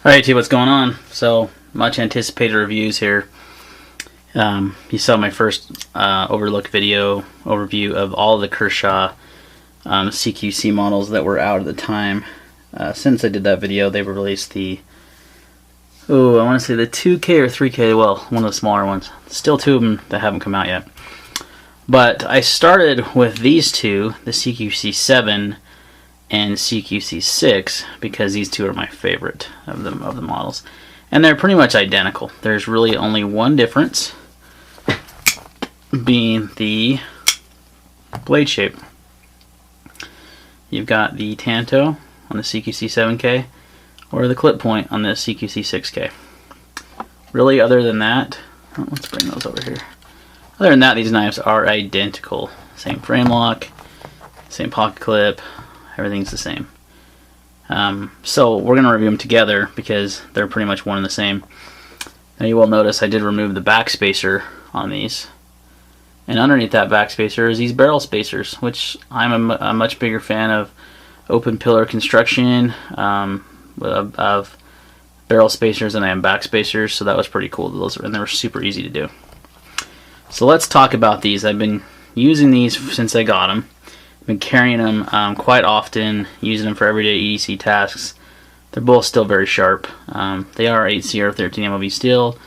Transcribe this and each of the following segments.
Alright, what's going on? So, much anticipated reviews here. You saw my first overview of all the Kershaw CQC models that were out at the time. Since I did that video, they've released the, I want to say the 2K or 3K, well, one of the smaller ones. Still two of them that haven't come out yet. But I started with these two, the CQC7 and CQC6, because these two are my favorite of the models, and they're pretty much identical. There's really only one difference, being the blade shape. You've got the tanto on the CQC7K or the clip point on the CQC6K. Really, other than that, let's bring those over here. Other than that, these knives are identical. Same frame lock, same pocket clip. Everything's the same. So we're going to review them together because they're pretty much one and the same. Now you will notice I did remove the back spacer on these. And underneath that back spacer is these barrel spacers, which I'm a much bigger fan of open pillar construction of barrel spacers than I am back spacers, so that was pretty cool. And they were super easy to do. So let's talk about these. I've been using these since I got them. Been carrying them quite often, using them for everyday EDC tasks. They're both still very sharp. They are 8CR13 MOV steel,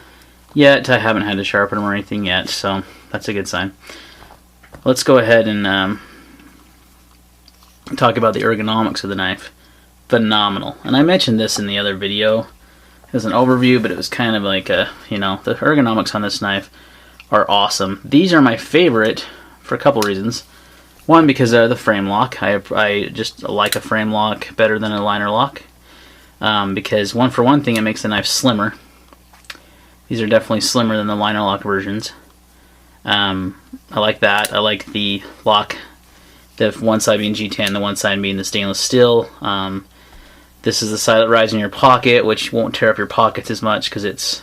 yet I haven't had to sharpen them or anything yet, so that's a good sign. Let's go ahead and talk about the ergonomics of the knife. Phenomenal. And I mentioned this in the other video. It was an overview, but it was kind of like the ergonomics on this knife are awesome. These are my favorite for a couple reasons. One, because they're the frame lock. I just like a frame lock better than a liner lock. Because for one thing, it makes the knife slimmer. These are definitely slimmer than the liner lock versions. I like that. I like the lock, the one side being G10, the one side being the stainless steel. This is the side that rides in your pocket, which won't tear up your pockets as much because it's,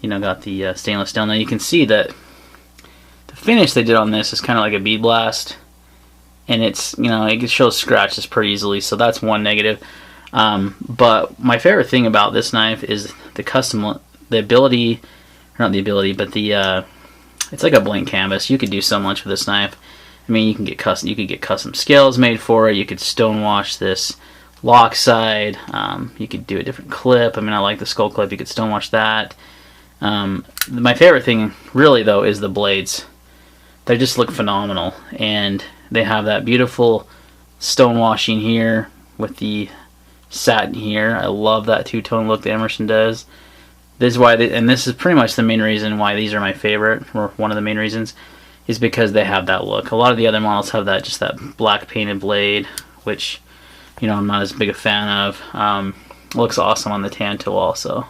got the stainless steel. Now you can see that the finish they did on this is kind of like a bead blast. And it's, it shows scratches pretty easily, so that's one negative. But my favorite thing about this knife is the ability, or not the ability, but it's like a blank canvas. You could do so much with this knife. I mean, you could get custom scales made for it. You could stonewash this lock side. You could do a different clip. I mean, I like the skull clip. You could stonewash that. My favorite thing, really, though, is the blades. They just look phenomenal, and they have that beautiful stonewashing here with the satin here. I love that two-tone look that Emerson does. This is why, and this is pretty much the main reason why these are my favorite, or one of the main reasons, is because they have that look. A lot of the other models have just that black painted blade, which, I'm not as big a fan of. Looks awesome on the tanto also.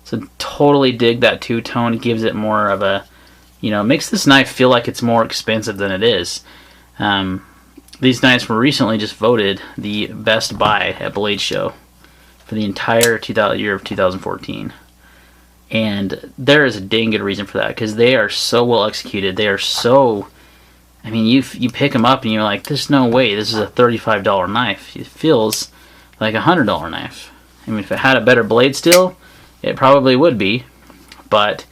So totally dig that two-tone. It gives it more of a, makes this knife feel like it's more expensive than it is. These knives were recently just voted the best buy at Blade Show for the entire year of 2014. And there is a dang good reason for that, because they are so well executed. They are so, I mean, you pick them up and you're like, there's no way this is a $35 knife. It feels like a $100 knife. I mean, if it had a better blade steel, it probably would be. But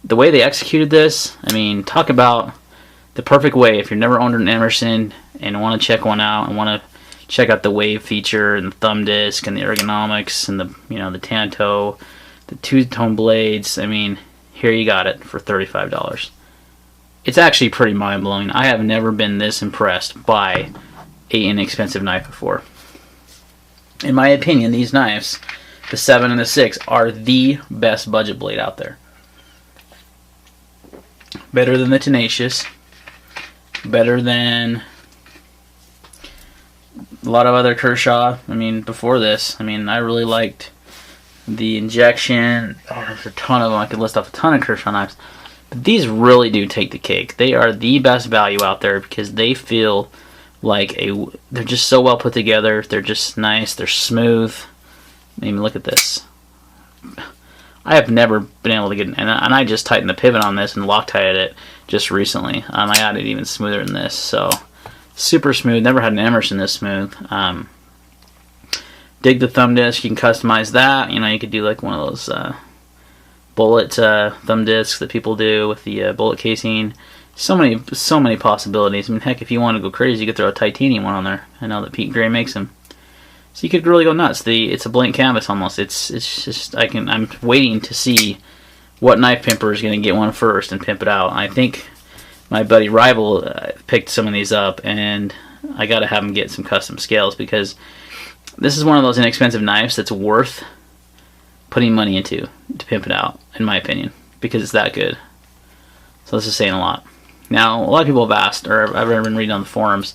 the way they executed this, I mean, talk about the perfect way if you've never owned an Emerson and want to check one out and want to check out the wave feature and the thumb disc and the ergonomics and the tanto, the two-tone blades. I mean, here you got it for $35. It's actually pretty mind-blowing. I have never been this impressed by an inexpensive knife before. In my opinion, these knives, the 7 and the 6, are the best budget blade out there. Better than the Tenacious. Better than a lot of other Kershaw. I mean, before this, I really liked the Injection. There's a ton of them. I could list off a ton of Kershaw knives. But these really do take the cake. They are the best value out there because they feel like they're just so well put together. They're just nice. They're smooth. I mean, look at this. I have never been able to get, and I just tightened the pivot on this and Loctited it just recently. I got it even smoother than this, so super smooth. Never had an Emerson this smooth. Dig the thumb disc. You can customize that. You know, you could do like one of those bullet thumb discs that people do with the bullet casing. So many possibilities. I mean, heck, if you want to go crazy, you could throw a titanium one on there. I know that Pete Gray makes them. So you could really go nuts. It's a blank canvas almost. It's just I'm waiting to see what knife pimper is going to get one first and pimp it out. I think my buddy Rival picked some of these up, and I got to have him get some custom scales, because this is one of those inexpensive knives that's worth putting money into to pimp it out, in my opinion, because it's that good. So this is saying a lot. Now, a lot of people have asked, or I've been reading on the forums,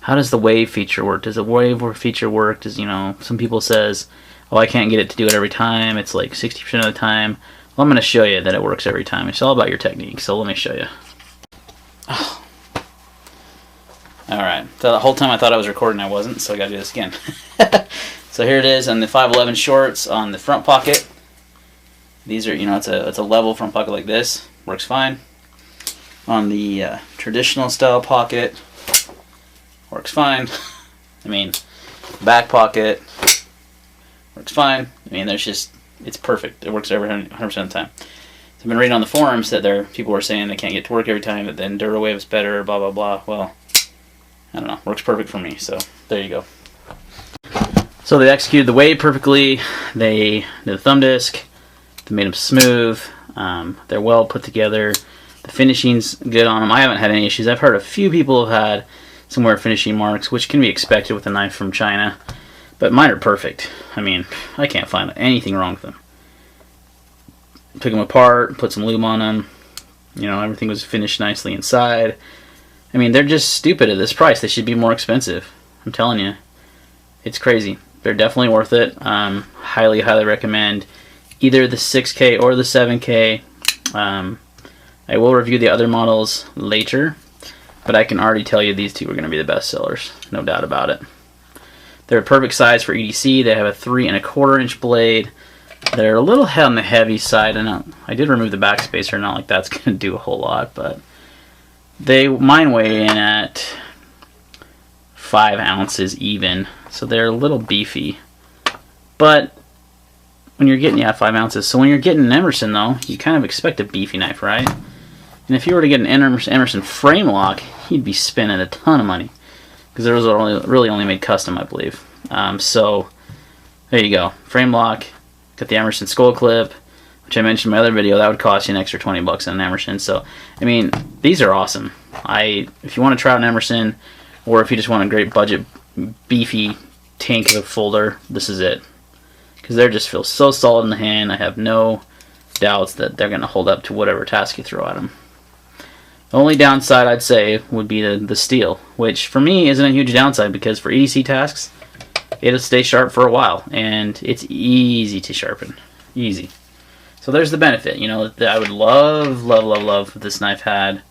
how does the wave feature work? Does the wave feature work? Does, you know, some people says, oh, I can't get it to do it every time. It's like 60% of the time. Well, I'm going to show you that it works every time. It's all about your technique, so let me show you. Oh. Alright, so the whole time I thought I was recording, I wasn't, so I got to do this again. So here it is on the 511 shorts on the front pocket. These are, you know, it's a level front pocket like this. Works fine. On the traditional style pocket, works fine. I mean, back pocket, works fine. I mean, it's perfect. It works every 100% of the time. So I've been reading on the forums that people were saying they can't get to work every time, that the EnduroWave is better, blah, blah, blah. Well, I don't know. Works perfect for me, so there you go. So they executed the wave perfectly. They did the thumb disc. They made them smooth. They're well put together. The finishing's good on them. I haven't had any issues. I've heard a few people have had some wear finishing marks, which can be expected with a knife from China. But mine are perfect. I mean, I can't find anything wrong with them. Took them apart, put some lube on them. You know, everything was finished nicely inside. I mean, they're just stupid at this price. They should be more expensive. I'm telling you. It's crazy. They're definitely worth it. Highly, highly recommend either the 6K or the 7K. I will review the other models later, but I can already tell you these two are going to be the best sellers. No doubt about it. They're a perfect size for EDC. They have a 3 1/4 inch blade. They're a little on the heavy side, and I did remove the backspacer. Not like that's going to do a whole lot, but mine weigh in at 5 ounces even, so they're a little beefy. But when you're getting 5 ounces, so when you're getting an Emerson though, you kind of expect a beefy knife, right? And if you were to get an Emerson frame lock, you'd be spending a ton of money, because those are really only made custom, I believe. So there you go, frame lock. Got the Emerson skull clip, which I mentioned in my other video. That would cost you an extra 20 bucks on an Emerson. So I mean, these are awesome. If you want to try out an Emerson, or if you just want a great budget beefy tank of a folder, this is it, because they just feel so solid in the hand. I have no doubts that they're going to hold up to whatever task you throw at them. The only downside I'd say would be the steel, which for me isn't a huge downside, because for EDC tasks it'll stay sharp for a while, and it's easy to sharpen, easy. So there's the benefit. You know, that I would love if this knife had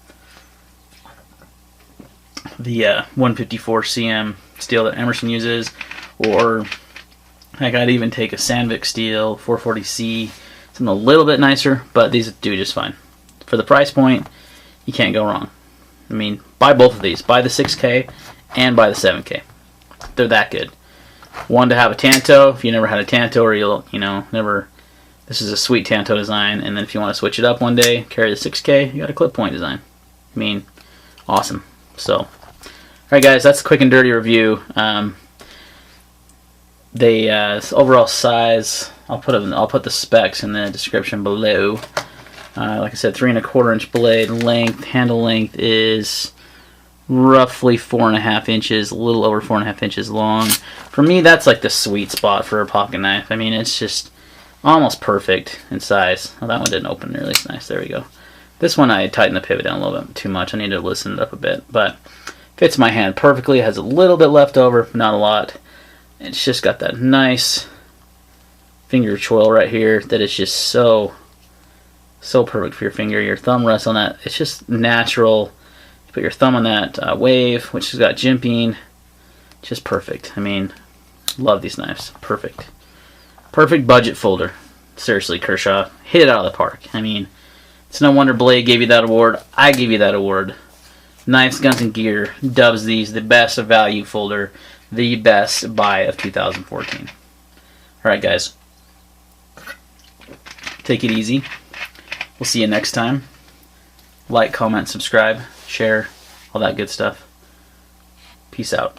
the 154 cm steel that Emerson uses, or heck, I'd even take a Sandvik steel 440C, something a little bit nicer, but these do just fine. For the price point, you can't go wrong. I mean, buy both of these. Buy the 6K and buy the 7K. They're that good. One to have a Tanto, if you never had a Tanto, or this is a sweet Tanto design, and then if you want to switch it up one day, carry the 6K, you got a clip point design. I mean, awesome. So, alright guys, that's a quick and dirty review. Overall size, I'll put the specs in the description below. Like I said, 3 1/4 inch blade length. Handle length is roughly 4.5 inches, a little over 4.5 inches long. For me, that's like the sweet spot for a pocket knife. I mean, it's just almost perfect in size. Well, that one didn't open nearly as nice. There we go. This one I tightened the pivot down a little bit too much. I need to loosen it up a bit, but fits my hand perfectly. It has a little bit left over, not a lot. It's just got that nice finger choil right here that is just so perfect for your finger. Your thumb rests on that. It's just natural. You put your thumb on that wave, which has got jimping. Just perfect. I mean, love these knives. Perfect. Perfect budget folder. Seriously, Kershaw, hit it out of the park. I mean, it's no wonder Blade gave you that award. I gave you that award. Knives, Guns, and Gear dubs these the best of value folder, the best buy of 2014. Alright guys, take it easy. We'll see you next time. Like, comment, subscribe, share, all that good stuff. Peace out.